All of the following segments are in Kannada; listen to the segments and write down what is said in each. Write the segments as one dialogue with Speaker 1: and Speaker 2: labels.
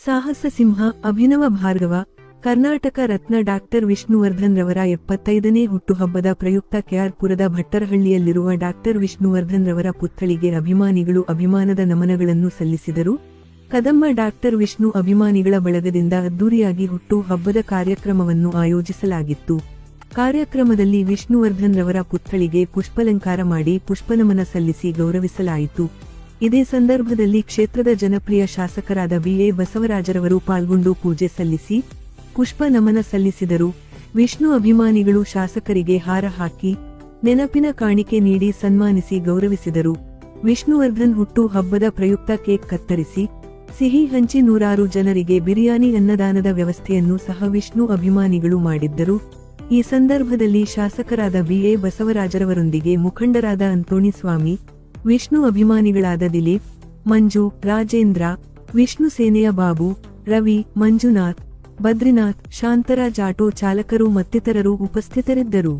Speaker 1: ಸಾಹಸ ಸಿಂಹ ಅಭಿನವ ಭಾರ್ಗವ ಕರ್ನಾಟಕ ರತ್ನ ಡಾಕ್ಟರ್ ವಿಷ್ಣುವರ್ಧನ್ ರವರ 75ನೇ ಹುಟ್ಟುಹಬ್ಬದ ಪ್ರಯುಕ್ತ ಕೆಆರ್ಪುರದ ಭಟ್ಟರಹಳ್ಳಿಯಲ್ಲಿರುವ ಡಾಕ್ಟರ್ ವಿಷ್ಣುವರ್ಧನ್ ರವರ ಪುತ್ಥಳಿಗೆ ಅಭಿಮಾನಿಗಳು ಅಭಿಮಾನದ ನಮನಗಳನ್ನು ಸಲ್ಲಿಸಿದರು. ಕದಮ್ಮ ಡಾಕ್ಟರ್ ವಿಷ್ಣು ಅಭಿಮಾನಿಗಳ ಬಳಗದಿಂದ ಅದ್ದೂರಿಯಾಗಿ ಹುಟ್ಟು ಹಬ್ಬದ ಕಾರ್ಯಕ್ರಮವನ್ನು ಆಯೋಜಿಸಲಾಗಿತ್ತು. ಕಾರ್ಯಕ್ರಮದಲ್ಲಿ ವಿಷ್ಣುವರ್ಧನ್ ರವರ ಪುತ್ಥಳಿಗೆ ಪುಷ್ಪಾಲಂಕಾರ ಮಾಡಿ ಪುಷ್ಪನಮನ ಸಲ್ಲಿಸಿ ಗೌರವಿಸಲಾಯಿತು. ಇದೇ ಸಂದರ್ಭದಲ್ಲಿ ಕ್ಷೇತ್ರದ ಜನಪ್ರಿಯ ಶಾಸಕರಾದ ಬಿ.ಎ. ಬಸವರಾಜರವರು ಪಾಲ್ಗೊಂಡು ಪೂಜೆ ಸಲ್ಲಿಸಿ ಪುಷ್ಪ ನಮನ ಸಲ್ಲಿಸಿದರು. ವಿಷ್ಣು ಅಭಿಮಾನಿಗಳು ಶಾಸಕರಿಗೆ ಹಾರ ಹಾಕಿ ನೆನಪಿನ ಕಾಣಿಕೆ ನೀಡಿ ಸನ್ಮಾನಿಸಿ ಗೌರವಿಸಿದರು. ವಿಷ್ಣುವರ್ಧನ್ ಹುಟ್ಟು ಹಬ್ಬದ ಪ್ರಯುಕ್ತ ಕೇಕ್ ಕತ್ತರಿಸಿ ಸಿಹಿ ಹಂಚಿ ನೂರಾರು ಜನರಿಗೆ ಬಿರಿಯಾನಿ ಅನ್ನದಾನದ ವ್ಯವಸ್ಥೆಯನ್ನು ಸಹ ವಿಷ್ಣು ಅಭಿಮಾನಿಗಳು ಮಾಡಿದ್ದರು. ಈ ಸಂದರ್ಭದಲ್ಲಿ ಶಾಸಕರಾದ ಬಿ.ಎ. ಬಸವರಾಜರವರೊಂದಿಗೆ ಮುಖಂಡರಾದ ಅಂತೋಣಿ ಸ್ವಾಮಿ, ವಿಷ್ಣು ಅಭಿಮಾನಿಗಳಾದ ದಿಲೀಪ್, ಮಂಜು, ರಾಜೇಂದ್ರ, ವಿಷ್ಣು ಸೇನೆಯ ಬಾಬು, ರವಿ, ಮಂಜುನಾಥ್, ಬದ್ರಿನಾಥ್, ಶಾಂತರಾಜ್ ಆಟೋ ಚಾಲಕರು ಮತ್ತಿತರರು ಉಪಸ್ಥಿತರಿದ್ದರು.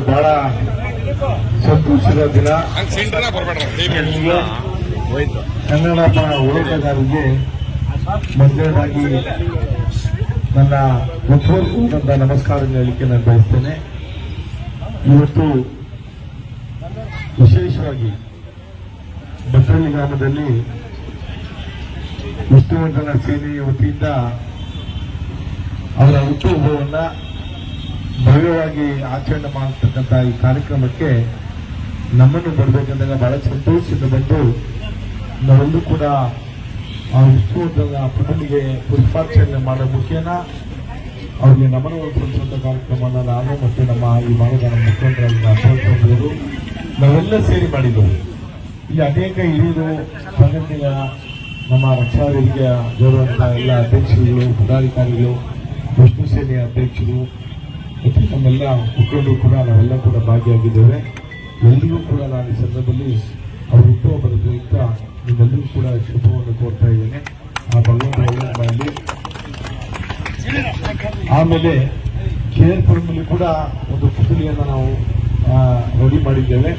Speaker 2: ಬಹಳ ಸಂತೋಷದ ದಿನ. ಕನ್ನಡ ಹೋರಾಟಗಾರರಿಗೆ ಮೊದಲನೇದಾಗಿ ನನ್ನ ಹೃತ್ಪೂರ್ವಕವಾದ ನಮಸ್ಕಾರ ಹೇಳಲಿಕ್ಕೆ ನಾನು ಬಯಸ್ತೇನೆ. ಇವತ್ತು ವಿಶೇಷವಾಗಿ ಭಟ್ಟರಹಳ್ಳಿ ಗ್ರಾಮದಲ್ಲಿ ವಿಷ್ಣುವರ್ಧನ ಸೇನೆಯ ವತಿಯಿಂದ ಅವರ ಹುಟ್ಟುಹಬ್ಬವನ್ನು ಭವ್ಯವಾಗಿ ಆಚರಣೆ ಮಾಡತಕ್ಕಂಥ ಈ ಕಾರ್ಯಕ್ರಮಕ್ಕೆ ನಮ್ಮನ್ನು ಬರಬೇಕಂದಾಗ ಬಹಳ ಸಂತೋಷದಿಂದ ಬಂದು ನಾವೆಲ್ಲರೂ ಕೂಡ ಆ ವಿಷ್ಣುವರ್ಧನ ಪ್ರತಿಮೆಗೆ ಪುಷ್ಪಾರ್ಚನೆ ಮಾಡೋ ಮುಖೇನ ಅವರಿಗೆ ನಮನವನ್ನು ಸಲ್ಲಿಸುವಂಥ ಕಾರ್ಯಕ್ರಮವನ್ನು ನಾನು ಮತ್ತು ನಮ್ಮ ಈ ಭಾಗದ ನಮ್ಮ ಮುಖಂಡರು ನಾವೆಲ್ಲ ಸೇರಿ ಮಾಡಿದ್ದೆವು. ಇಲ್ಲಿ ಅನೇಕ ಹಿರಿಯರು ಸಂಘಟನೆಯ ನಮ್ಮ ರಕ್ಷಣಾ ವೇದಿಕೆಯ ಗೌರವಂತ ಎಲ್ಲ ಅಧ್ಯಕ್ಷರುಗಳು, ಪದಾಧಿಕಾರಿಗಳು, ವಿಷ್ಣು ಸೇನೆಯ ಅಧ್ಯಕ್ಷರು ಮತ್ತು ನಮ್ಮೆಲ್ಲ ಮುಖಂಡರು ಕೂಡ ನಾವೆಲ್ಲ ಕೂಡ ಭಾಗಿಯಾಗಿದ್ದೇವೆ. ಎಲ್ರಿಗೂ ಕೂಡ ನಾನು ಈ ಸಂದರ್ಭದಲ್ಲಿ ಅವರು ಹುಟ್ಟುಹಬ್ಬದ ಪ್ರಯುಕ್ತ ನಿಮ್ಮೆಲ್ಲರಿಗೂ ಕೂಡ ಶುಭವನ್ನು ಕೋರ್ತಾ ಇದ್ದೇನೆ. ಆ ಭಗವಂತ ಒಳ್ಳೆಯ ಮಾಡಲಿ. ಆಮೇಲೆ ಕೇರ್ಪುರದಲ್ಲಿ ಕೂಡ ಒಂದು ಪುತ್ಥಳಿಯನ್ನು ನಾವು ರೆಡಿ ಮಾಡಿದ್ದೇವೆ.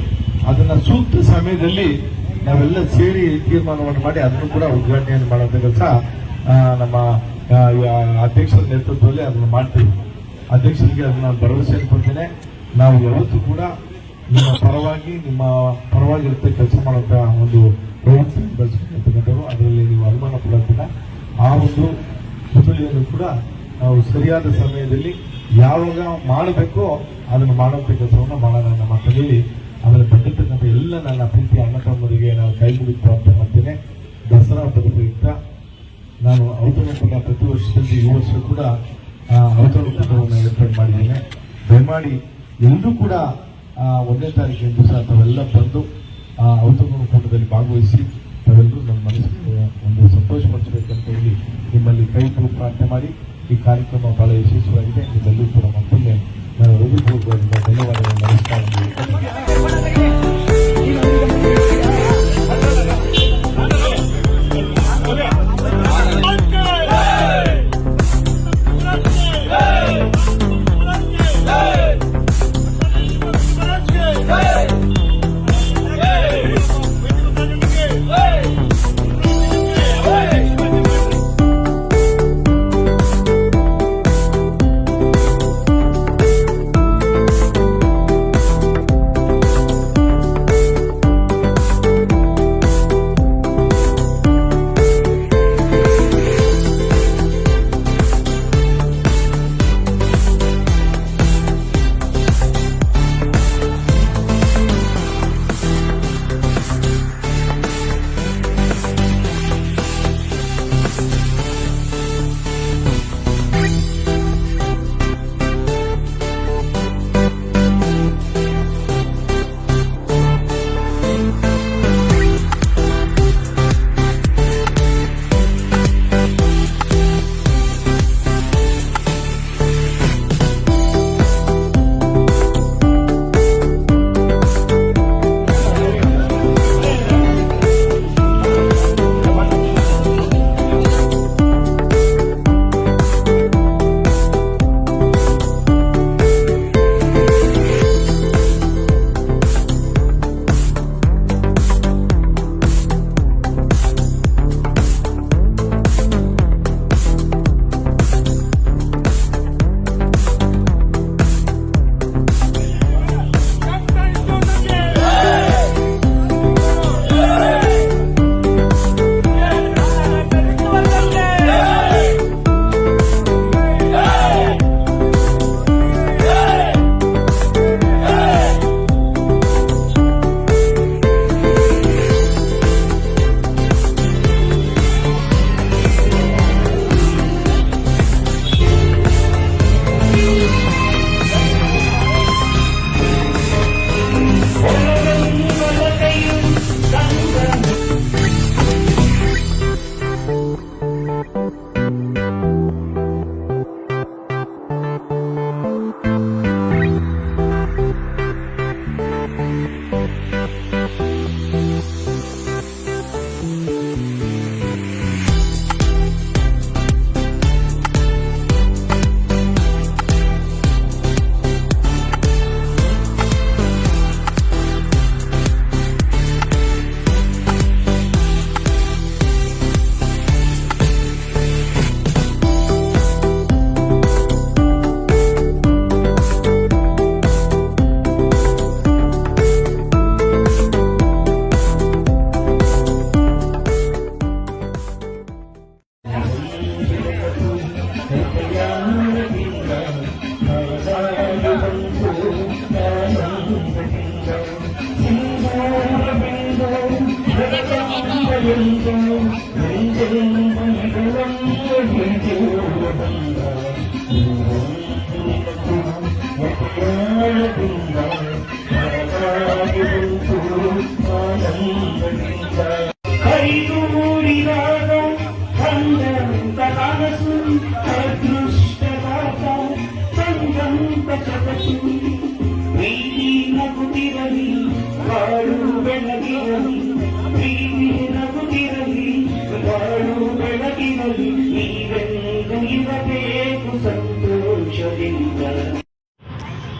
Speaker 2: ಅದನ್ನ ಸೂಕ್ತ ಸಮಯದಲ್ಲಿ ನಾವೆಲ್ಲ ಸೇರಿ ತೀರ್ಮಾನವನ್ನು ಮಾಡಿ ಅದನ್ನು ಕೂಡ ಉದ್ಘಾಟನೆಯನ್ನು ಮಾಡುವಂತ ಕೆಲಸ ನಮ್ಮ ಅಧ್ಯಕ್ಷರ ನೇತೃತ್ವದಲ್ಲಿ ಅದನ್ನು ಮಾಡ್ತೀವಿ. ಅಧ್ಯಕ್ಷರಿಗೆ ಅದನ್ನ ನಾನು ಭರವಸೆಯನ್ನು ಕೊಡ್ತೇನೆ. ನಾವು ಯಾವತ್ತೂ ಕೂಡ ನಿಮ್ಮ ಪರವಾಗಿರುತ್ತೆ ಕೆಲಸ ಮಾಡುವಂತ ಒಂದು ಪ್ರವೃತ್ತಿ ಬೆಳೆಸಿರ್ತಕ್ಕಂಥವ್ರು. ಅದರಲ್ಲಿ ನೀವು ಅನುಮಾನ ಪಡೋದಿಲ್ಲ. ಆ ಒಂದು ಕುತೂಹಲಿಯನ್ನು ಕೂಡ ನಾವು ಸರಿಯಾದ ಸಮಯದಲ್ಲಿ ಯಾವಾಗ ಮಾಡಬೇಕೋ ಅದನ್ನು ಮಾಡುವಂತ ಕೆಲಸವನ್ನು ಮಾಡೋಣ ನಮ್ಮ ತಲೆಯಲ್ಲಿ. ಅದರಲ್ಲಿ ಬಂದಿರ್ತಕ್ಕಂಥ ಎಲ್ಲ ನನ್ನ ಪ್ರೀತಿ ಅಣ್ಣ ತಮ್ಮರಿಗೆ ನಾವು ಕೈ ಮುಗಿತು ಅಂತ ಮಾಡ್ತೇನೆ. ದಸರಾ ಹಬ್ಬದ ಪ್ರಯುಕ್ತ ನಾನು ಔತಣಕೂಟ ಪ್ರತಿ ವರ್ಷದಂತೆ ಈ ವರ್ಷ ಕೂಡ ಔತಣಕೂಟವನ್ನು ಏರ್ಪಾಡು ಮಾಡಿದ್ದೇನೆ. ದಯಮಾಡಿ ಎಲ್ಲರೂ ಕೂಡ 1ನೇ ತಾರೀಕಿನ ದಿವಸ ತಾವೆಲ್ಲ ಬಂದು ಔತಣಕೂಟದಲ್ಲಿ ಭಾಗವಹಿಸಿ ತಾವೆಲ್ಲರೂ ನನ್ನ ಮನಸ್ಸಿಗೆ ಒಂದು ಸಂತೋಷ ಪಡಿಸಬೇಕಂತ ಹೇಳಿ ನಿಮ್ಮಲ್ಲಿ ಕೈ ಮುಗಿದು ಪ್ರಾರ್ಥನೆ ಮಾಡಿ ಈ ಕಾರ್ಯಕ್ರಮ ಬಹಳ ಯಶಸ್ವಿಯಾಗಿದೆ. ನಿಮ್ಮೆಲ್ಲರೂ ಕೂಡ ಮತ್ತೊಮ್ಮೆ ನಾನು ಹೃದಯಪೂರ್ವಕವಾಗಿ ಧನ್ಯವಾದಗಳನ್ನು ನಮಸ್ಕಾರ.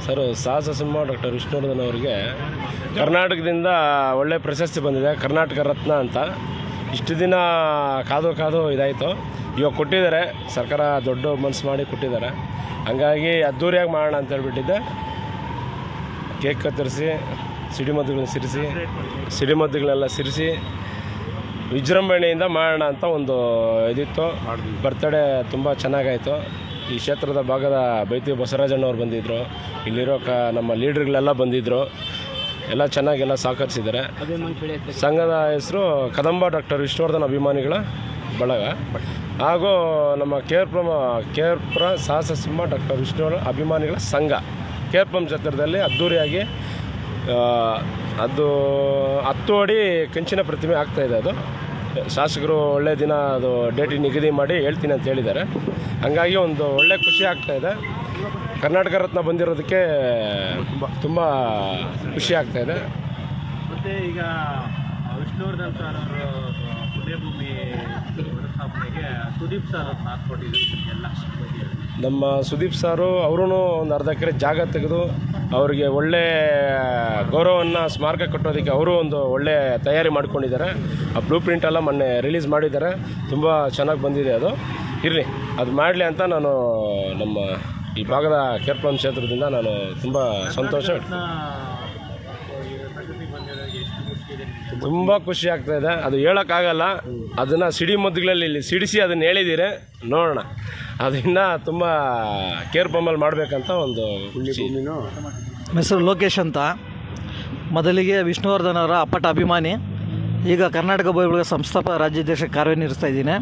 Speaker 3: ಸರ್ ಸಾಹಸ ಸಿಂಹ ಡಾಕ್ಟರ್ ವಿಷ್ಣುವರ್ಧನ್ ಅವರಿಗೆ ಕರ್ನಾಟಕದಿಂದ ಒಳ್ಳೆ ಪ್ರಶಸ್ತಿ ಬಂದಿದೆ, ಕರ್ನಾಟಕ ರತ್ನ ಅಂತ. ಇಷ್ಟು ದಿನ ಕಾದು ಇದಾಯಿತು, ಇವಾಗ ಕೊಟ್ಟಿದ್ದಾರೆ, ಸರ್ಕಾರ ದೊಡ್ಡ ಮನಸ್ಸು ಮಾಡಿ ಕೊಟ್ಟಿದ್ದಾರೆ. ಹಂಗಾಗಿ ಅದ್ದೂರಿಯಾಗಿ ಮಾಡೋಣ ಅಂತ ಹೇಳ್ಬಿಟ್ಟಿದ್ದೆ. ಕೇಕ್ ಕತ್ತರಿಸಿ ಸಿಡಿಮದ್ದುಗಳೆಲ್ಲ ಸಿರಿಸಿ ವಿಜೃಂಭಣೆಯಿಂದ ಮಾಡೋಣ ಅಂತ ಒಂದು ಇದಿತ್ತು. ಬರ್ತಡೇ ತುಂಬ ಚೆನ್ನಾಗಾಯಿತು. ಈ ಕ್ಷೇತ್ರದ ಭಾಗದ ಬೈತಿ ಬಸವರಾಜಣ್ಣವ್ರು ಬಂದಿದ್ದರು, ಇಲ್ಲಿರೋ ನಮ್ಮ ಲೀಡ್ರ್ಗಳೆಲ್ಲ ಬಂದಿದ್ದರು, ಎಲ್ಲ ಚೆನ್ನಾಗೆಲ್ಲ ಸಹಕರಿಸಿದ್ದಾರೆ. ಸಂಘದ ಹೆಸರು ಕದಂಬ ಡಾಕ್ಟರ್ ವಿಷ್ಣುವರ್ಧನ್ ಅಭಿಮಾನಿಗಳ ಬಳಗ ಹಾಗೂ ನಮ್ಮ ಕೇರ್ಪುರ ಸಾಹಸ ಸಿಂಹ ಡಾಕ್ಟರ್ ವಿಷ್ಣುವರ್ಧನ್ ಅಭಿಮಾನಿಗಳ ಸಂಘ ಕೇರ್ಪುರಂ ಛತ್ರದಲ್ಲಿ ಅದ್ದೂರಿಯಾಗಿ ಅದು 10 ಅಡಿ ಕಂಚಿನ ಪ್ರತಿಮೆ ಆಗ್ತಾಯಿದೆ. ಅದು ಶಾಸಕರು ಒಳ್ಳೆ ದಿನ ಅದು ಡೇಟ್ ನಿಗದಿ ಮಾಡಿ ಹೇಳ್ತೀನಿ ಅಂತ ಹೇಳಿದ್ದಾರೆ. ಹಂಗಾಗಿ ಒಂದು ಒಳ್ಳೆ ಖುಷಿ ಆಗ್ತಾಯಿದೆ. ಕರ್ನಾಟಕ ರತ್ನ ಬಂದಿರೋದಕ್ಕೆ ತುಂಬ ಖುಷಿ ಆಗ್ತಾಯಿದೆ.
Speaker 4: ಮತ್ತು ಈಗ ವಿಷ್ಣುವರ್ಧನ್ ಸರ್ ಅವರು ಪುಣ್ಯಭೂಮಿ ಸ್ಥಾಪನೆಗೆ ಸುದೀಪ್ ಸರ್ ಸಾಥ್ ಕೊಟ್ಟಿದ್ದಾರೆ ಎಲ್ಲ.
Speaker 3: ನಮ್ಮ ಸುದೀಪ್ ಸಾರು ಅವರೂ ಒಂದು ಅರ್ಧ ಎಕರೆ ಜಾಗ ತೆಗೆದು ಅವರಿಗೆ ಒಳ್ಳೆ ಗೌರವವನ್ನು ಸ್ಮಾರಕ ಕಟ್ಟೋದಕ್ಕೆ ಅವರು ಒಂದು ಒಳ್ಳೆ ತಯಾರಿ ಮಾಡ್ಕೊಂಡಿದ್ದಾರೆ. ಆ ಬ್ಲೂ ಪ್ರಿಂಟ್ ಎಲ್ಲ ಮೊನ್ನೆ ರಿಲೀಸ್ ಮಾಡಿದ್ದಾರೆ, ತುಂಬ ಚೆನ್ನಾಗಿ ಬಂದಿದೆ. ಅದು ಇರಲಿ, ಅದು ಮಾಡಲಿ ಅಂತ ನಾನು ನಮ್ಮ ಈ ಭಾಗದ ಕೇರ್ಪುರಂ ಕ್ಷೇತ್ರದಿಂದ ನಾನು ತುಂಬ ಸಂತೋಷ, ತುಂಬ ಖುಷಿ ಆಗ್ತಾಯಿದೆ. ಅದು ಹೇಳೋಕ್ಕಾಗಲ್ಲ, ಅದನ್ನು ಸಿಡಿಮದ್ದುಗಳಲ್ಲಿ ಇಲ್ಲಿ ಸಿಡಿಸಿ ಅದನ್ನು ಹೇಳಿದ್ದೀರಿ, ನೋಡೋಣ. ಅದನ್ನು ತುಂಬ ಕೇರ್ಪುರಮಲ್ಲಿ ಮಾಡಬೇಕಂತ ಒಂದು ಖುಷಿ.
Speaker 5: ನಮ್ಮ ಹೆಸರು ಲೋಕೇಶ್ ಅಂತ. ಮೊದಲಿಗೆ ವಿಷ್ಣುವರ್ಧನ್ ಅವರ ಅಪ್ಪಟ ಅಭಿಮಾನಿ. ಈಗ ಕರ್ನಾಟಕ ಭೂವಿಭಾಗ ಸಂಸ್ಥಾಪಕ ರಾಜ್ಯಾಧ್ಯಕ್ಷ ಕಾರ್ಯನಿರ್ವಹಿಸ್ತಾ ಇದ್ದೀನಿ.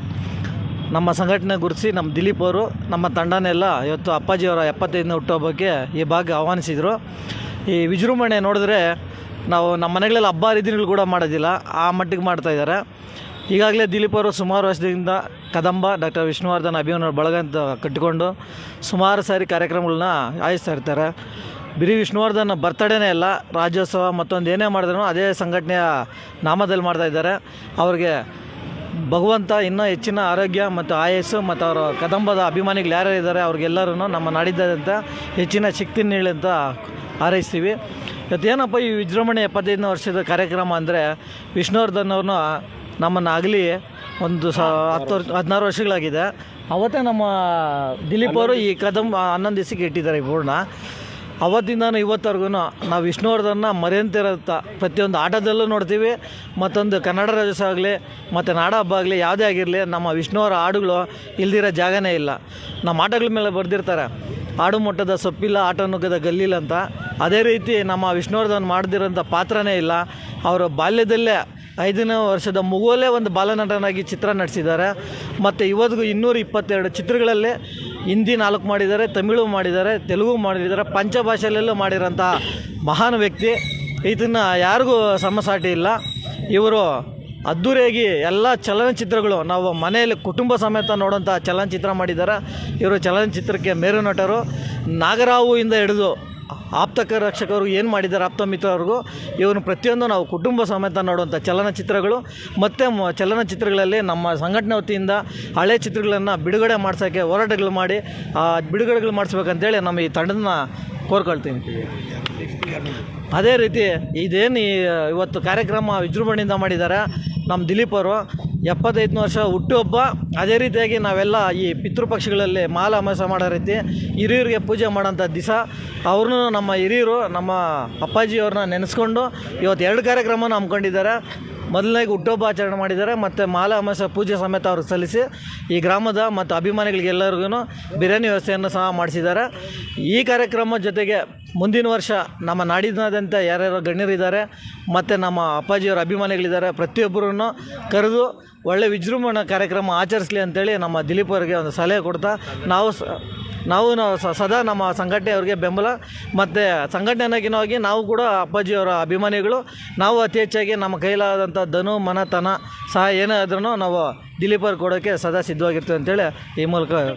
Speaker 5: ನಮ್ಮ ಸಂಘಟನೆ ಗುರುತಿಸಿ ನಮ್ಮ ದಿಲೀಪ್ ಅವರು ನಮ್ಮ ತಂಡನೆಲ್ಲ ಇವತ್ತು ಅಪ್ಪಾಜಿಯವರ 75ನೇ ಹುಟ್ಟುಹಬ್ಬಕ್ಕೆ ಈ ಭಾಗ ಆಹ್ವಾನಿಸಿದರು. ಈ ವಿಜೃಂಭಣೆ ನೋಡಿದ್ರೆ ನಾವು ನಮ್ಮ ಮನೆಗಳಲ್ಲಿ ಹಬ್ಬ ಹರಿದಿನಗಳು ಕೂಡ ಮಾಡೋದಿಲ್ಲ, ಆ ಮಟ್ಟಿಗೆ ಮಾಡ್ತಾಯಿದ್ದಾರೆ. ಈಗಾಗಲೇ ದಿಲೀಪ್ ಅವರು ಸುಮಾರು ವರ್ಷದಿಂದ ಕದಂಬ ಡಾಕ್ಟರ್ ವಿಷ್ಣುವರ್ಧನ್ ಅಭಿಮಾನ ಬಳಗ ಅಂತ ಕಟ್ಟಿಕೊಂಡು ಸುಮಾರು ಸಾರಿ ಕಾರ್ಯಕ್ರಮಗಳನ್ನ ಆಯೋಜಿಸ್ತಾ ಇರ್ತಾರೆ. ಬರೀ ವಿಷ್ಣುವರ್ಧನ್ ಬರ್ತಡೇನೇ ಅಲ್ಲ, ರಾಜ್ಯೋತ್ಸವ ಮತ್ತೊಂದು ಏನೇ ಮಾಡಿದ್ರು ಅದೇ ಸಂಘಟನೆಯ ನಾಮದಲ್ಲಿ ಮಾಡ್ತಾಯಿದ್ದಾರೆ. ಅವ್ರಿಗೆ ಭಗವಂತ ಇನ್ನೂ ಹೆಚ್ಚಿನ ಆರೋಗ್ಯ ಮತ್ತು ಆಯಸ್ಸು ಮತ್ತು ಅವರ ಕದಂಬದ ಅಭಿಮಾನಿಗಳು ಯಾರ್ಯಾರು ಇದ್ದಾರೆ ಅವ್ರಿಗೆಲ್ಲರೂ ನಮ್ಮ ನಾಡಿದ್ದಾದಂಥ ಹೆಚ್ಚಿನ ಶಕ್ತಿ ನೀಡಿ ಅಂತ ಹಾರೈಸ್ತೀವಿ. ಇವತ್ತೇನಪ್ಪ ಈ ವಿಜೃಂಭಣೆ 75ನೇ ವರ್ಷದ ಕಾರ್ಯಕ್ರಮ ಅಂದರೆ, ವಿಷ್ಣುವರ್ಧನ್ ಅವ್ರನ್ನ ನಮ್ಮನ್ನು ಆಗಲಿ ಒಂದು 16 ವರ್ಷಗಳಾಗಿದೆ. ಅವತ್ತೇ ನಮ್ಮ ದಿಲೀಪ್ ಅವರು ಈ ಕದಂಬ 11 ದಿವಸಕ್ಕೆ ಇಟ್ಟಿದ್ದಾರೆ ಈ ಬೋರ್ಡ್ನ. ಅವತ್ತಿಂದನೂ ಇವತ್ತವರೆಗೂ ನಾವು ವಿಷ್ಣುವರ್ಧನ್ನ ಮರೆಯಂತಿರೋಂಥ ಪ್ರತಿಯೊಂದು ಆಟದಲ್ಲೂ ನೋಡ್ತೀವಿ. ಮತ್ತೊಂದು ಕನ್ನಡ ರಾಜ್ಯೋತ್ಸವ ಆಗಲಿ ಮತ್ತು ನಾಡ ಹಬ್ಬ ಆಗಲಿ ಯಾವುದೇ ಆಗಿರಲಿ, ನಮ್ಮ ವಿಷ್ಣುವರ ಹಾಡುಗಳು ಇಲ್ದಿರೋ ಜಾಗನೇ ಇಲ್ಲ. ನಮ್ಮ ಆಟಗಳ ಮೇಲೆ ಬರೆದಿರ್ತಾರೆ, ಆಡು ಮೊಟ್ಟದ ಸೊಪ್ಪಿಲ್ಲ, ಆಟ ನುಗ್ಗದ ಗಲ್ಲಿಲ್ಲ ಅಂತ. ಅದೇ ರೀತಿ ನಮ್ಮ ವಿಷ್ಣುವರ್ಧನ್ ಮಾಡದಿರೋಂಥ ಪಾತ್ರನೇ ಇಲ್ಲ. ಅವರು ಬಾಲ್ಯದಲ್ಲೇ 5ನೇ ವರ್ಷದ ಮಗುವಲ್ಲೇ ಒಂದು ಬಾಲನಟನಾಗಿ ಚಿತ್ರ ನಡೆಸಿದ್ದಾರೆ. ಮತ್ತು ಇವತ್ತಿಗೂ 222 ಚಿತ್ರಗಳಲ್ಲಿ ಹಿಂದಿ 4 ಮಾಡಿದ್ದಾರೆ, ತಮಿಳು ಮಾಡಿದ್ದಾರೆ, ತೆಲುಗು ಮಾಡಿದ್ದಾರೆ, ಪಂಚಭಾಷೆಯಲ್ಲೆಲ್ಲೂ ಮಾಡಿರೋಂಥ ಮಹಾನ್ ವ್ಯಕ್ತಿ. ಇದನ್ನು ಯಾರಿಗೂ ಸಮಸಾಟಿ ಇಲ್ಲ. ಇವರು ಅದ್ದೂರಿಯಾಗಿ ಎಲ್ಲ ಚಲನಚಿತ್ರಗಳು ನಾವು ಮನೆಯಲ್ಲಿ ಕುಟುಂಬ ಸಮೇತ ನೋಡೋಂಥ ಚಲನಚಿತ್ರ ಮಾಡಿದ್ದಾರೆ. ಇವರು ಚಲನಚಿತ್ರಕ್ಕೆ ಮೇರು ನಟರು. ನಾಗರಾವು ಇಂದ ಹಿಡಿದು ಆಪ್ತಕ ರಕ್ಷಕರು ಏನು ಮಾಡಿದ್ದಾರೆ, ಆಪ್ತ ಮಿತ್ರವ್ರಿಗೂ ಇವನು ಪ್ರತಿಯೊಂದು ನಾವು ಕುಟುಂಬ ಸಮೇತ ನೋಡುವಂಥ ಚಲನಚಿತ್ರಗಳು. ಮತ್ತು ಚಲನಚಿತ್ರಗಳಲ್ಲಿ ನಮ್ಮ ಸಂಘಟನೆ ವತಿಯಿಂದ ಹಳೆ ಚಿತ್ರಗಳನ್ನು ಬಿಡುಗಡೆ ಮಾಡ್ಸೋಕ್ಕೆ ಹೋರಾಟಗಳು ಮಾಡಿ ಬಿಡುಗಡೆಗಳು ಮಾಡಿಸ್ಬೇಕಂತೇಳಿ ನಮ್ಮ ಈ ತಂಡನ ಕೋರ್ಕೊಳ್ತೀನಿ. ಅದೇ ರೀತಿ ಇದೇನು ಇವತ್ತು ಕಾರ್ಯಕ್ರಮ ವಿಜೃಂಭಣೆಯಿಂದ ಮಾಡಿದ್ದಾರೆ ನಮ್ಮ ದಿಲೀಪ್ ಅವರು 75ನೇ ವರ್ಷ ಹುಟ್ಟುಹಬ್ಬ. ಅದೇ ರೀತಿಯಾಗಿ ನಾವೆಲ್ಲ ಈ ಪಿತೃಪಕ್ಷಗಳಲ್ಲಿ ಮಾಲ ಅಮಾವಾಸ್ಯೆ ಮಾಡೋ ರೀತಿ ಹಿರಿಯರಿಗೆ ಪೂಜೆ ಮಾಡೋಂಥ ದಿವಸ ಅವ್ರನ್ನೂ ನಮ್ಮ ಹಿರಿಯರು ನಮ್ಮ ಅಪ್ಪಾಜಿಯವ್ರನ್ನ ನೆನೆಸ್ಕೊಂಡು ಇವತ್ತು 2 ಕಾರ್ಯಕ್ರಮನ ಹಮ್ಮಿಕೊಂಡಿದ್ದಾರೆ. ಮೊದಲನೇಗೆ ಹುಟ್ಟುಹಬ್ಬ ಆಚರಣೆ ಮಾಡಿದ್ದಾರೆ, ಮತ್ತು ಮಾಲ ಅಮಾವಾಸ್ಯೆ ಪೂಜೆ ಸಮೇತ ಅವ್ರಿಗೆ ಸಲ್ಲಿಸಿ ಈ ಗ್ರಾಮದ ಮತ್ತು ಅಭಿಮಾನಿಗಳಿಗೆಲ್ಲರಿಗೂ ಬಿರಿಯಾನಿ ವ್ಯವಸ್ಥೆಯನ್ನು ಸಹ ಮಾಡಿಸಿದ್ದಾರೆ. ಈ ಕಾರ್ಯಕ್ರಮ ಜೊತೆಗೆ ಮುಂದಿನ ವರ್ಷ ನಮ್ಮ ನಾಡಿನಾದ್ಯಂತ ಯಾರ್ಯಾರು ಗಣ್ಯರಿದ್ದಾರೆ ಮತ್ತು ನಮ್ಮ ಅಪ್ಪಾಜಿಯವರ ಅಭಿಮಾನಿಗಳಿದ್ದಾರೆ, ಪ್ರತಿಯೊಬ್ಬರನ್ನು ಕರೆದು ಒಳ್ಳೆ ವಿಜೃಂಭಣಾ ಕಾರ್ಯಕ್ರಮ ಆಚರಿಸಲಿ ಅಂತೇಳಿ ನಮ್ಮ ದಿಲೀಪ್ ಅವರಿಗೆ ಒಂದು ಸಲಹೆ ಕೊಡ್ತಾ ನಾವು ಸದಾ ನಮ್ಮ ಸಂಘಟನೆಯವ್ರಿಗೆ ಬೆಂಬಲ. ಮತ್ತು ಸಂಘಟನೆಗಿನವಾಗಿ ನಾವು ಕೂಡ ಅಪ್ಪಾಜಿಯವರ ಅಭಿಮಾನಿಗಳು. ನಾವು ಅತಿ ಹೆಚ್ಚಾಗಿ ನಮ್ಮ ಕೈಲಾದಂಥ ಧನು ಮನತನ ಸಹ ಏನೇ ಆದ್ರೂ ನಾವು ದಿಲೀಪ್ ಅವ್ರಿಗೆ ಕೊಡೋಕ್ಕೆ ಸದಾ ಸಿದ್ಧವಾಗಿರ್ತೀವಿ ಅಂತೇಳಿ ಈ ಮೂಲಕ